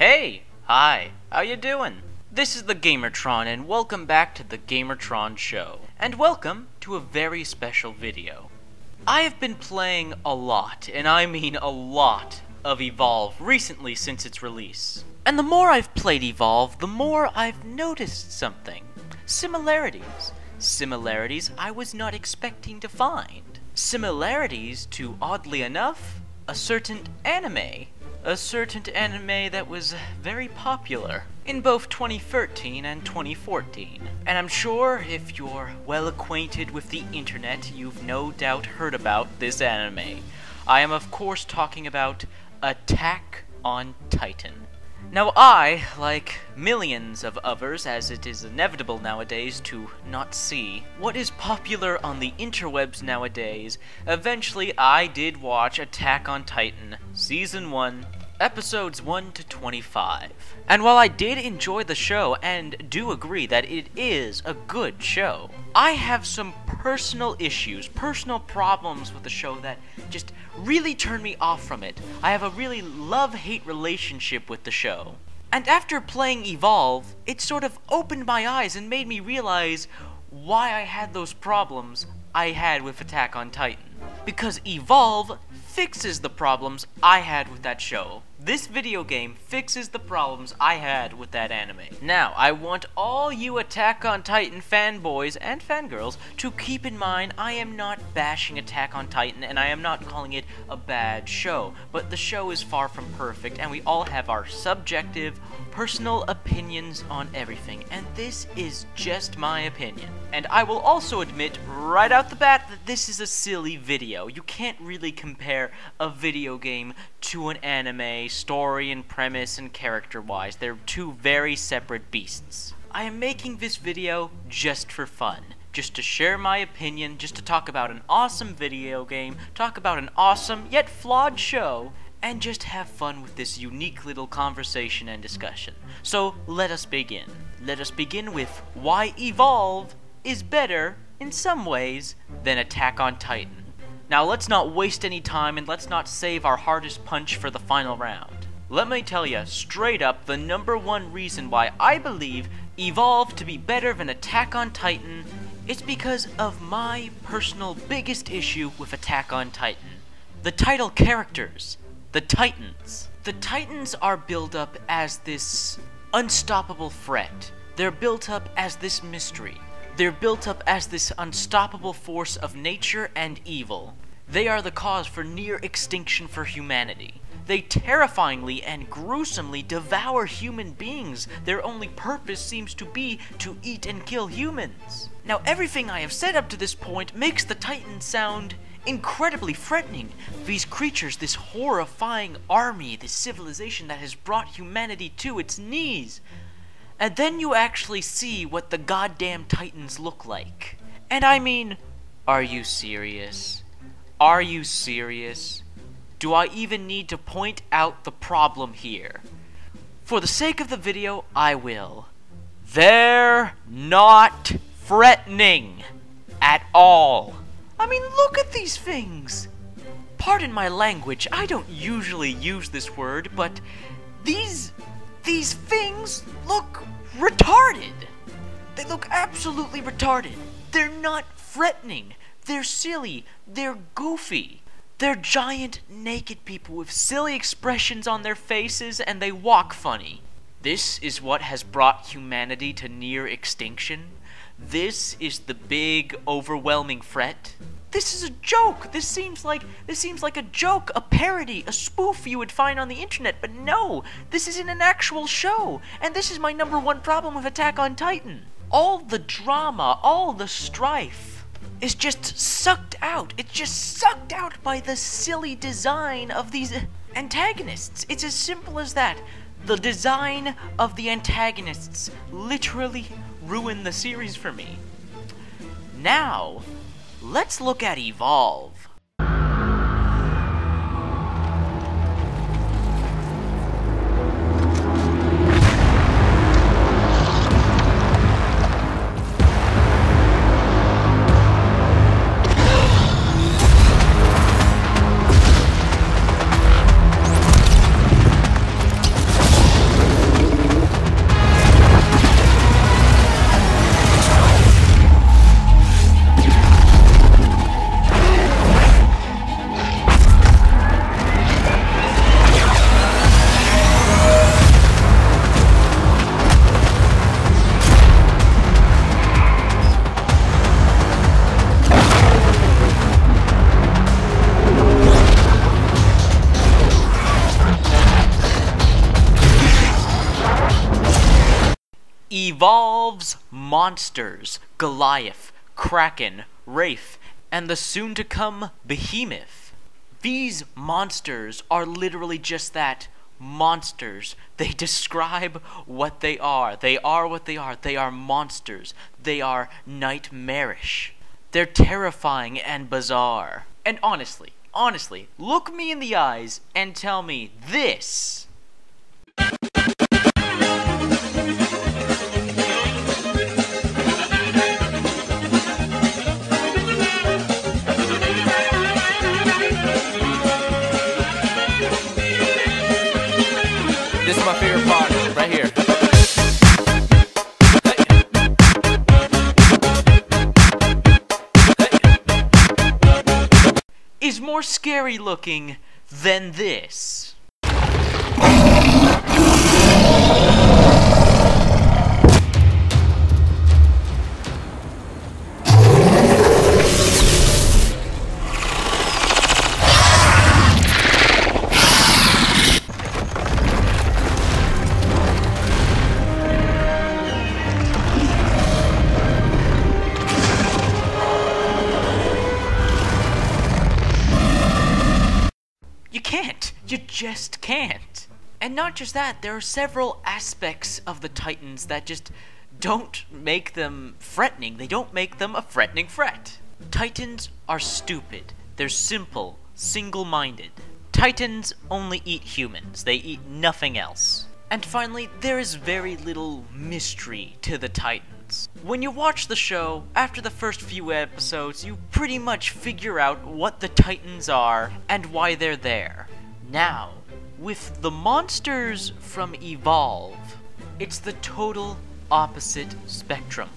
Hey! Hi! How you doing? This is the Gamertron, and welcome back to the Gamertron Show. And welcome to a very special video. I have been playing a lot, and I mean a lot, of Evolve recently since its release. And the more I've played Evolve, the more I've noticed something. Similarities. Similarities I was not expecting to find. Similarities to, oddly enough, a certain anime. A certain anime that was very popular in both 2013 and 2014. And I'm sure if you're well acquainted with the internet, you've no doubt heard about this anime. I am of course talking about Attack on Titan. Now I, like millions of others, as it is inevitable nowadays to not see what is popular on the interwebs nowadays, eventually I did watch Attack on Titan, Season 1, Episodes 1 to 25. And while I did enjoy the show and do agree that it is a good show, I have some personal issues, personal problems with the show that just really turn me off from it. I have a really love-hate relationship with the show. And after playing Evolve, it sort of opened my eyes and made me realize why I had those problems I had with Attack on Titan. Because Evolve fixes the problems I had with that show. This video game fixes the problems I had with that anime. Now, I want all you Attack on Titan fanboys and fangirls to keep in mind I am not bashing Attack on Titan and I am not calling it a bad show, but the show is far from perfect and we all have our subjective, personal opinions on everything, and this is just my opinion. And I will also admit right out the bat that this is a silly video. You can't really compare a video game to an anime, story and premise and character-wise. They're two very separate beasts. I am making this video just for fun. Just to share my opinion, just to talk about an awesome video game, talk about an awesome yet flawed show, and just have fun with this unique little conversation and discussion. So let us begin. Let us begin with why Evolve is better, in some ways, than Attack on Titan. Now let's not waste any time and let's not save our hardest punch for the final round. Let me tell you straight up the #1 reason why I believe Evolve to be better than Attack on Titan is because of my personal biggest issue with Attack on Titan. The title characters. The Titans. The Titans are built up as this unstoppable threat. They're built up as this mystery. They're built up as this unstoppable force of nature and evil. They are the cause for near extinction for humanity. They terrifyingly and gruesomely devour human beings. Their only purpose seems to be to eat and kill humans. Now, everything I have said up to this point makes the Titans sound incredibly threatening. These creatures, this horrifying army, this civilization that has brought humanity to its knees. And then you actually see what the goddamn Titans look like. And I mean, are you serious? Are you serious? Do I even need to point out the problem here? For the sake of the video, I will. They're not threatening at all. I mean, look at these things. Pardon my language, I don't usually use this word, but these things look retarded. They look absolutely retarded. They're not threatening. They're silly. They're goofy. They're giant naked people with silly expressions on their faces and they walk funny. This is what has brought humanity to near extinction. This is the big, overwhelming threat. This is a joke. This seems like a joke, a parody, a spoof you would find on the internet, but no, this isn't an actual show. And this is my #1 problem with Attack on Titan. All the drama, all the strife is just sucked out. It's just sucked out by the silly design of these antagonists. It's as simple as that. The design of the antagonists literally ruined the series for me. Now, let's look at Evolve. evolves monsters, Goliath, Kraken, Wraith, and the soon-to-come Behemoth. These monsters are literally just that, monsters. They describe what they are. They are what they are. They are monsters. They are nightmarish. They're terrifying and bizarre. And honestly, look me in the eyes and tell me this. This is my favorite part, right here. Is more scary looking than this. You just can't. And not just that, there are several aspects of the Titans that just don't make them threatening. They don't make them a threatening threat. Titans are stupid. They're simple, single-minded. Titans only eat humans. They eat nothing else. And finally, there is very little mystery to the Titans. When you watch the show, after the first few episodes, you pretty much figure out what the Titans are and why they're there. Now, with the monsters from Evolve, it's the total opposite spectrum.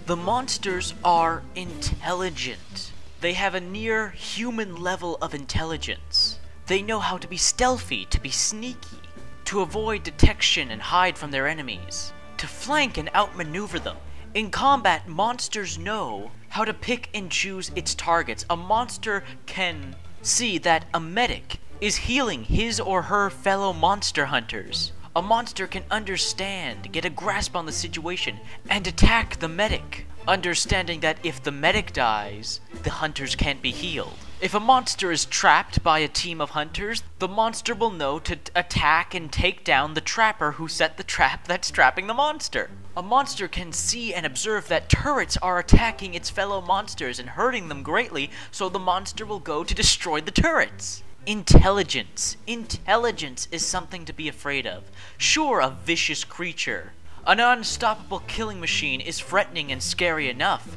The monsters are intelligent. They have a near human level of intelligence. They know how to be stealthy, to be sneaky, to avoid detection and hide from their enemies, to flank and outmaneuver them. In combat, monsters know how to pick and choose its targets. A monster can see that a medic is healing his or her fellow monster hunters. A monster can understand, get a grasp on the situation, and attack the medic, understanding that if the medic dies, the hunters can't be healed. If a monster is trapped by a team of hunters, the monster will know to attack and take down the trapper who set the trap that's trapping the monster. A monster can see and observe that turrets are attacking its fellow monsters and hurting them greatly, so the monster will go to destroy the turrets. Intelligence. Intelligence is something to be afraid of. Sure, a vicious creature, an unstoppable killing machine is threatening and scary enough.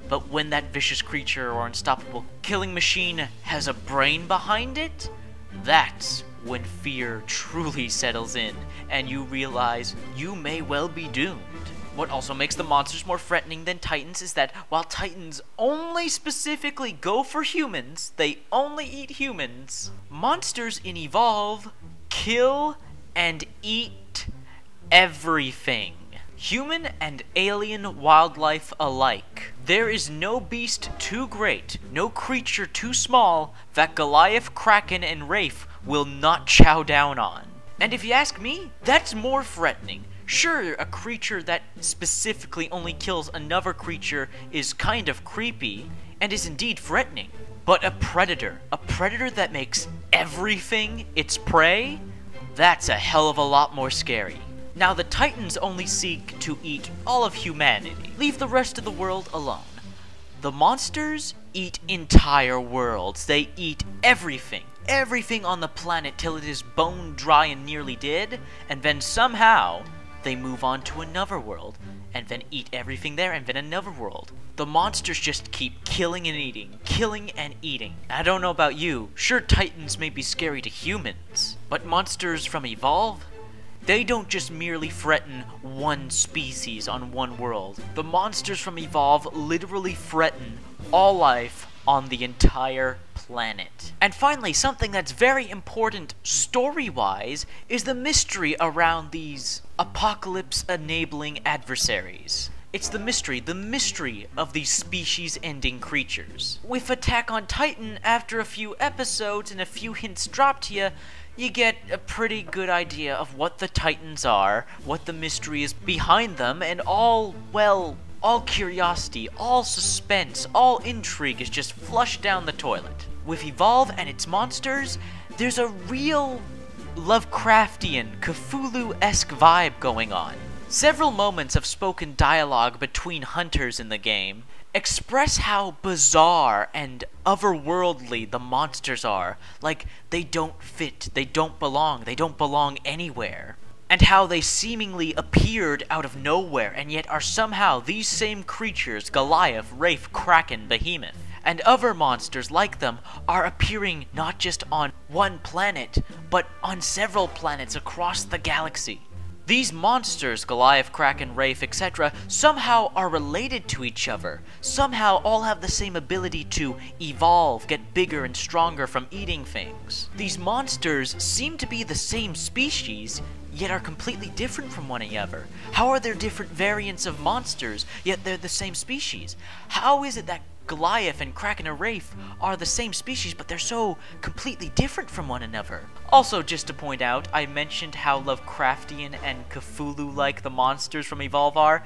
But when that vicious creature or unstoppable killing machine has a brain behind it, that's when fear truly settles in and you realize you may well be doomed. What also makes the monsters more threatening than Titans is that while Titans only specifically go for humans, they only eat humans, monsters in Evolve kill and eat everything. Human and alien wildlife alike. There is no beast too great, no creature too small that Goliath, Kraken, and Wraith will not chow down on. And if you ask me, that's more threatening. Sure, a creature that specifically only kills another creature is kind of creepy, and is indeed threatening. But a predator that makes everything its prey, that's a hell of a lot more scary. Now, the Titans only seek to eat all of humanity. Leave the rest of the world alone. The monsters eat entire worlds. They eat everything. Everything on the planet till it is bone dry and nearly dead, and then somehow they move on to another world, and then eat everything there, and then another world. The monsters just keep killing and eating. I don't know about you, sure Titans may be scary to humans, but monsters from Evolve? They don't just merely threaten one species on one world. The monsters from Evolve literally threaten all life on the entire planet. And finally, something that's very important story-wise is the mystery around these apocalypse-enabling adversaries. It's the mystery of these species-ending creatures. With Attack on Titan, after a few episodes and a few hints dropped to you, you get a pretty good idea of what the Titans are, what the mystery is behind them, and all curiosity, all suspense, all intrigue is just flushed down the toilet. With Evolve and its monsters, there's a real Lovecraftian, Cthulhu-esque vibe going on. Several moments of spoken dialogue between hunters in the game express how bizarre and otherworldly the monsters are. Like, they don't fit, they don't belong anywhere. And how they seemingly appeared out of nowhere, and yet are somehow these same creatures, Goliath, Wraith, Kraken, Behemoth, and other monsters like them are appearing not just on one planet, but on several planets across the galaxy. These monsters, Goliath, Kraken, Wraith, etc., somehow are related to each other, somehow all have the same ability to evolve, get bigger and stronger from eating things. These monsters seem to be the same species, yet are completely different from one another. How are there different variants of monsters, yet they're the same species? How is it that Goliath and Kraken and Wraith are the same species, but they're so completely different from one another? Also, just to point out, I mentioned how Lovecraftian and Cthulhu-like the monsters from Evolve are.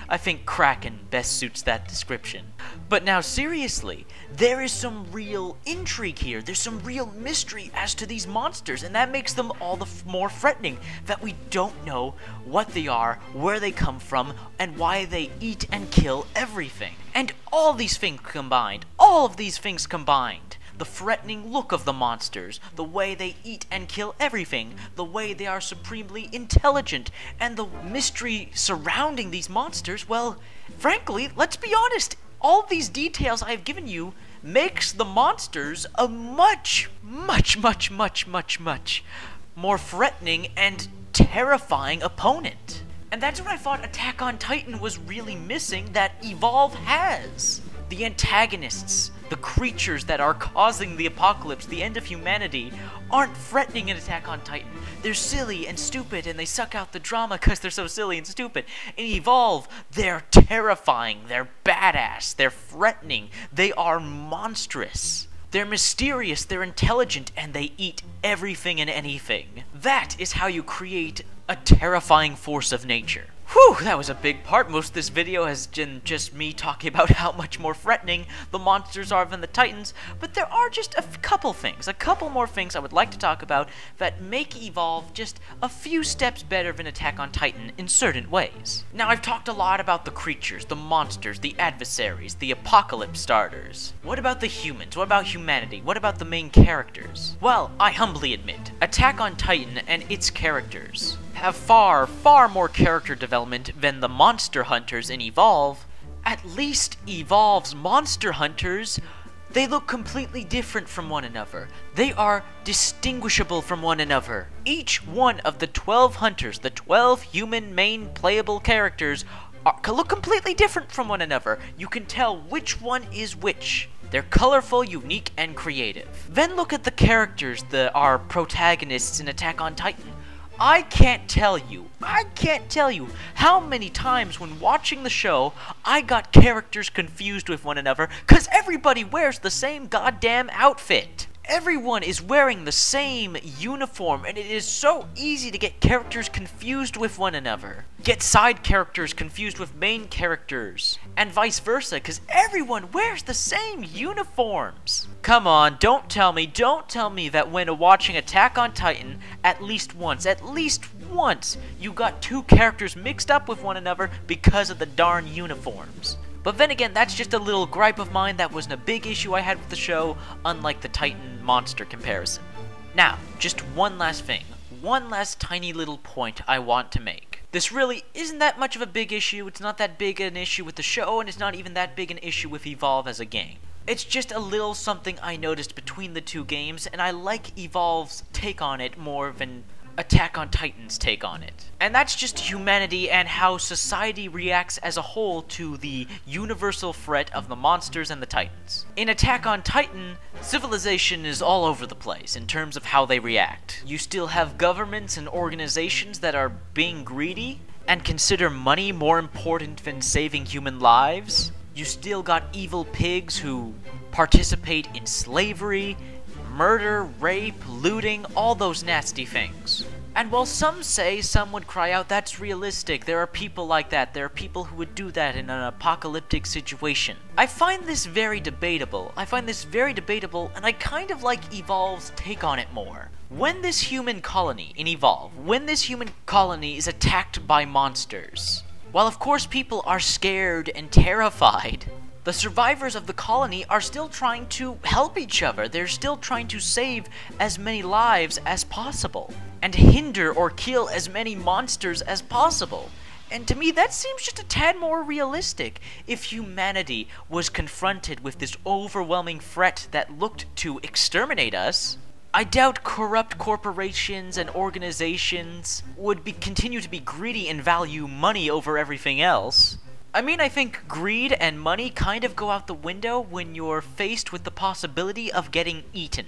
I think Kraken best suits that description. But now seriously, there is some real intrigue here. There's some real mystery as to these monsters, and that makes them all the more threatening, that we don't know what they are, where they come from, and why they eat and kill everything. And all of these things combined, the threatening look of the monsters, the way they eat and kill everything, the way they are supremely intelligent, and the mystery surrounding these monsters, well, frankly, let's be honest, all of these details I've given you makes the monsters a much more threatening and terrifying opponent. And that's what I thought Attack on Titan was really missing that Evolve has. The antagonists, the creatures that are causing the apocalypse, the end of humanity, aren't threatening in Attack on Titan. They're silly and stupid, and they suck out the drama because they're so silly and stupid. In Evolve, they're terrifying, they're badass, they're threatening, they are monstrous. They're mysterious, they're intelligent, and they eat everything and anything. That is how you create a terrifying force of nature. Whew, that was a big part. Most of this video has been just me talking about how much more threatening the monsters are than the Titans, but there are just a couple more things I would like to talk about that make Evolve just a few steps better than Attack on Titan in certain ways. Now, I've talked a lot about the creatures, the monsters, the adversaries, the apocalypse starters. What about the humans? What about humanity? What about the main characters? Well, I humbly admit, Attack on Titan and its characters have far more character development than the monster hunters in Evolve. At least Evolve's monster hunters, they look completely different from one another. They are distinguishable from one another. Each one of the 12 hunters, the 12 human main playable characters, look completely different from one another. You can tell which one is which. They're colorful, unique, and creative. Then look at the characters that are protagonists in Attack on Titan. I can't tell you how many times when watching the show, I got characters confused with one another, cause everybody wears the same goddamn outfit. Everyone is wearing the same uniform, and it is so easy to get characters confused with one another. Get side characters confused with main characters, and vice versa, because everyone wears the same uniforms. Come on, don't tell me that when watching Attack on Titan, at least once, you got two characters mixed up with one another because of the darn uniforms. But then again, that's just a little gripe of mine. That wasn't a big issue I had with the show, unlike the Titan monster comparison. Now, just one last thing. One last tiny little point I want to make. This really isn't that much of a big issue. It's not that big an issue with the show, and it's not even that big an issue with Evolve as a game. It's just a little something I noticed between the two games, and I like Evolve's take on it more than Attack on Titan's take on it. And that's just humanity and how society reacts as a whole to the universal threat of the monsters and the Titans. In Attack on Titan, civilization is all over the place in terms of how they react. You still have governments and organizations that are being greedy, and consider money more important than saving human lives. You still got evil pigs who participate in slavery, murder, rape, looting, all those nasty things. And while some would cry out, that's realistic, there are people like that, there are people who would do that in an apocalyptic situation. I find this very debatable, and I kind of like Evolve's take on it more. When this human colony in Evolve, is attacked by monsters, while of course people are scared and terrified, the survivors of the colony are still trying to help each other. They're still trying to save as many lives as possible, and hinder or kill as many monsters as possible. And to me, that seems just a tad more realistic. If humanity was confronted with this overwhelming threat that looked to exterminate us, I doubt corrupt corporations and organizations would continue to be greedy and value money over everything else. I mean, I think greed and money kind of go out the window when you're faced with the possibility of getting eaten.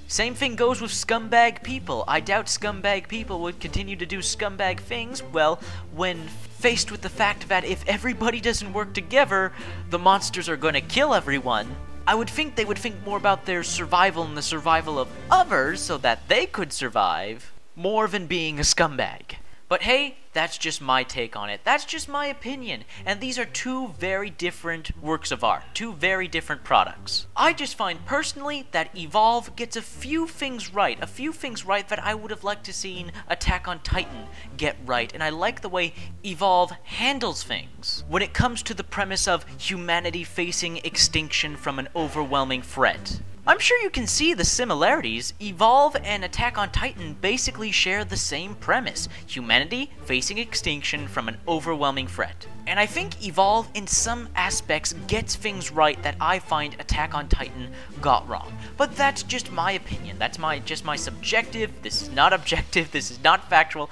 Same thing goes with scumbag people. I doubt scumbag people would continue to do scumbag things, well, when faced with the fact that if everybody doesn't work together, the monsters are gonna kill everyone. I would think they would think more about their survival and the survival of others so that they could survive, more than being a scumbag. But hey, that's just my take on it. That's just my opinion. And these are two very different works of art. Two very different products. I just find personally that Evolve gets a few things right. A few things right that I would have liked to seen Attack on Titan get right. And I like the way Evolve handles things when it comes to the premise of humanity facing extinction from an overwhelming threat. I'm sure you can see the similarities. Evolve and Attack on Titan basically share the same premise. Humanity facing extinction from an overwhelming threat. And I think Evolve in some aspects gets things right that I find Attack on Titan got wrong. But that's just my opinion. That's just my subjective. This is not objective. This is not factual.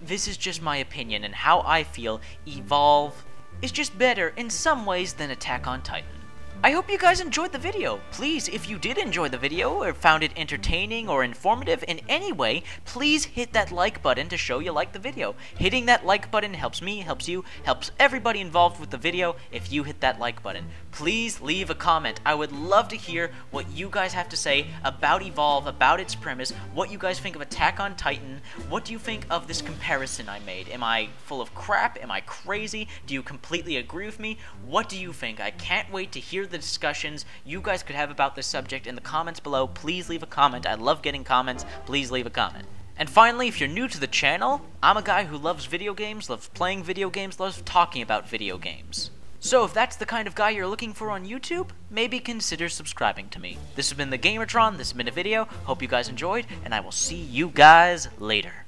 This is just my opinion and how I feel Evolve is just better in some ways than Attack on Titan. I hope you guys enjoyed the video. Please, if you did enjoy the video or found it entertaining or informative in any way, please hit that like button to show you like the video. Hitting that like button helps me, helps you, helps everybody involved with the video if you hit that like button. Please leave a comment. I would love to hear what you guys have to say about Evolve, about its premise, what you guys think of Attack on Titan. What do you think of this comparison I made? Am I full of crap? Am I crazy? Do you completely agree with me? What do you think? I can't wait to hear the discussions you guys could have about this subject in the comments below. Please leave a comment. I love getting comments. Please leave a comment. And finally, if you're new to the channel, I'm a guy who loves video games, loves playing video games, loves talking about video games. So if that's the kind of guy you're looking for on YouTube, maybe consider subscribing to me. This has been the Gamertron, this has been a video, hope you guys enjoyed, and I will see you guys later.